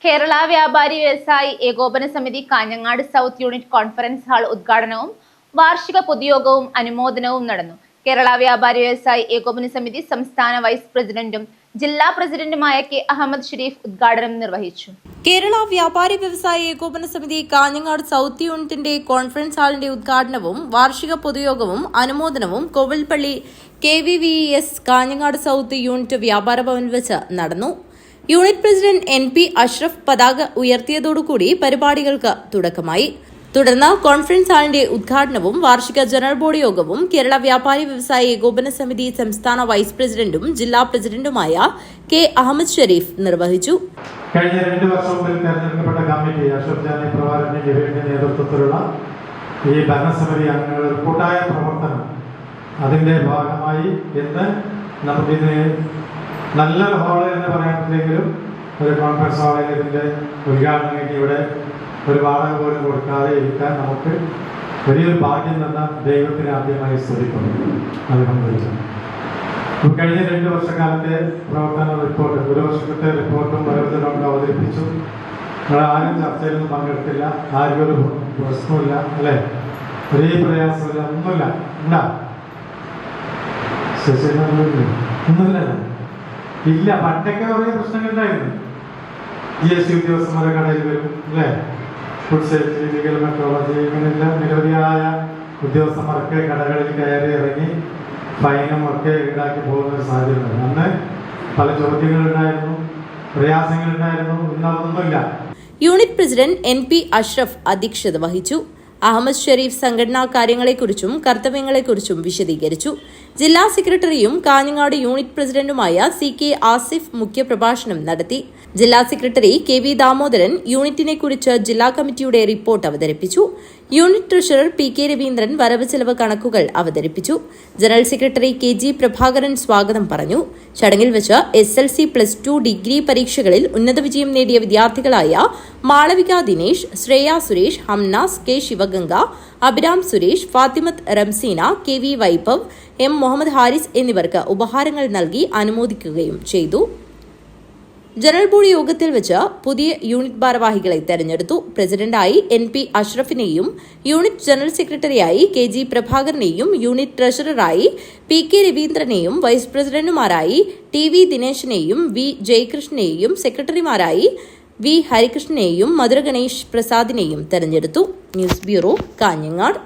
കേരള വ്യാപാരി വ്യവസായി ഏകോപന സമിതി Kanhangad south unit conference hall ഉദ്ഘാടനവും വാർഷിക പൊതുയോഗവും അനുമോദനവും നടന്നു. കേരള വ്യാപാരി വ്യവസായി ഏകോപന സമിതി സംസ്ഥാന വൈസ് പ്രസിഡന്റും ജില്ലാ പ്രസിഡന്റുമായ കെ അഹമ്മദ് ഷരീഫ് ഉദ്ഘാടനം നിർവഹിച്ചു. കേരള വ്യാപാരി വ്യവസായി ഏകോപന സമിതി കാഞ്ഞങ്ങാട് സൗത്ത് യൂണിറ്റിന്റെ കോൺഫറൻസ് ഹാളിന്റെ ഉദ്ഘാടനവും വാർഷിക പൊതുയോഗവും അനുമോദനവും Kovilpally KVVES Kanhangad south unit വ്യാപാര ഭവനിൽ വെച്ച് നടന്നു. യൂണിറ്റ് പ്രസിഡന്റ് NP അഷ്റഫ് പതാക ഉയർത്തിയതോടുകൂടി പരിപാടികൾക്ക് തുടക്കമായി. തുടർന്ന് കോൺഫറൻസ് ഹാളിന്റെ ഉദ്ഘാടനവും വാർഷിക ജനറൽ ബോഡി യോഗവും കേരള വ്യാപാരി വ്യവസായി ഏകോപന സമിതി സംസ്ഥാന വൈസ് പ്രസിഡന്റും ജില്ലാ പ്രസിഡന്റുമായ കെ അഹമ്മദ് ഷരീഫ് നിർവഹിച്ചു. കഴിഞ്ഞ 2 വർഷം മുമ്പിൽ തെരഞ്ഞെടുക്കപ്പെട്ട കമ്മിറ്റി അഷ്റഫ് ജാനി പ്രവാരന്റെ നേതൃത്വത്തിലുള്ള ഈ ഭരണസമിതി അംഗങ്ങളുടെ കൂട്ടായ പ്രവർത്തനം അതിന്റെ ഭാഗമായി ഇന്ന് നമുക്കിത് നല്ലൊരു ഹാള് എന്ന് പറയാൻ പറ്റില്ലെങ്കിലും ഒരു കോൺഫറൻസ് ഹാളിൽ ഇതിന്റെ ഉദ്ഘാടനം കഴിഞ്ഞ് ഇവിടെ ഒരു വാടക പോലും കൊടുക്കാതെ ഇരിക്കാൻ നമുക്ക് വലിയൊരു ഭാഗ്യം തന്ന ദൈവത്തിന് ആദ്യമായി സ്തുതിക്കുന്നു. കഴിഞ്ഞ 2 വർഷക്കാലത്തെ പ്രവർത്തന റിപ്പോർട്ട്, 1 വർഷത്തെ റിപ്പോർട്ടും ഓരോരുത്തരും അവതരിപ്പിച്ചു. നിങ്ങൾ ആരും ചർച്ചയിലൊന്നും പങ്കെടുത്തില്ല, ആർക്കും ഒരു പ്രശ്നമില്ല, അല്ലേ? ഒരേ പ്രയാസമില്ല, ഒന്നുമില്ല. ഉണ്ടാ ഒന്നുമില്ല, ഇല്ല. പണ്ടൊക്കെ കുറേ പ്രശ്നങ്ങളുണ്ടായിരുന്നു. GST ഉദ്യോഗസ്ഥന്മാരെ കടയിൽ വരും, അല്ലേ? ഫുഡ് സേഫ്റ്റി, ലീഗൽ മെട്രോളജി, ഇങ്ങനെയെല്ലാം നിരവധിയായ ഉദ്യോഗസ്ഥന്മാരൊക്കെ കടകളിൽ കയറി ഇറങ്ങി ഫൈനും ഒക്കെ ഈടാക്കി പോകുന്ന ഒരു സാഹചര്യം. അന്ന് പല ചോദ്യങ്ങളുണ്ടായിരുന്നു, പ്രയാസങ്ങളുണ്ടായിരുന്നു. ഇന്നതൊന്നുമില്ല. യൂണിറ്റ് പ്രസിഡന്റ് NP അഷ്റഫ് അധ്യക്ഷത വഹിച്ചു. അഹമ്മദ് ഷരീഫ് സംഘടനാ കാര്യങ്ങളെക്കുറിച്ചും കർത്തവ്യങ്ങളെക്കുറിച്ചും വിശദീകരിച്ചു. ജില്ലാ സെക്രട്ടറിയും കാഞ്ഞങ്ങാട് യൂണിറ്റ് പ്രസിഡന്റുമായ CK ആസിഫ് മുഖ്യപ്രഭാഷണം നടത്തി. ജില്ലാ സെക്രട്ടറി KV ദാമോദരൻ യൂണിറ്റിനെക്കുറിച്ച് ജില്ലാ കമ്മിറ്റിയുടെ റിപ്പോർട്ട് അവതരിപ്പിച്ചു. യൂണിറ്റ് ട്രഷറർ PK രവീന്ദ്രൻ വരവ് ചെലവ് കണക്കുകൾ അവതരിപ്പിച്ചു. ജനറൽ സെക്രട്ടറി KG പ്രഭാകരൻ സ്വാഗതം പറഞ്ഞു. ചടങ്ങിൽ വെച്ച് SLC +2 ഡിഗ്രി പരീക്ഷകളിൽ ഉന്നത വിജയം നേടിയ വിദ്യാർത്ഥികളായ Malavika Dinesh, Shreya Suresh, Hamnas, K Sivaganga, Abhiram Suresh, Fathimath Ramseena, KV Vaibhav, M Muhammad Haris എന്നിവർക്ക് ഉപഹാരങ്ങൾ നൽകി അനുമോദിക്കുകയും ചെയ്തു. ജനറൽ ബോഡി യോഗത്തിൽ വെച്ച് പുതിയ യൂണിറ്റ് ഭാരവാഹികളെ തെരഞ്ഞെടുത്തു. പ്രസിഡന്റായി NP അഷ്റഫിനെയും യൂണിറ്റ് ജനറൽ സെക്രട്ടറിയായി KG പ്രഭാകരനെയും യൂണിറ്റ് ട്രഷററായി PK രവീന്ദ്രനെയും വൈസ് പ്രസിഡന്റുമാരായി TV ദിനേശിനെയും V ജയകൃഷ്ണനെയും സെക്രട്ടറിമാരായി V ഹരികൃഷ്ണനെയും മധുര ഗണേഷ് പ്രസാദിനെയും തെരഞ്ഞെടുത്തു. News bureau, Kanhangad.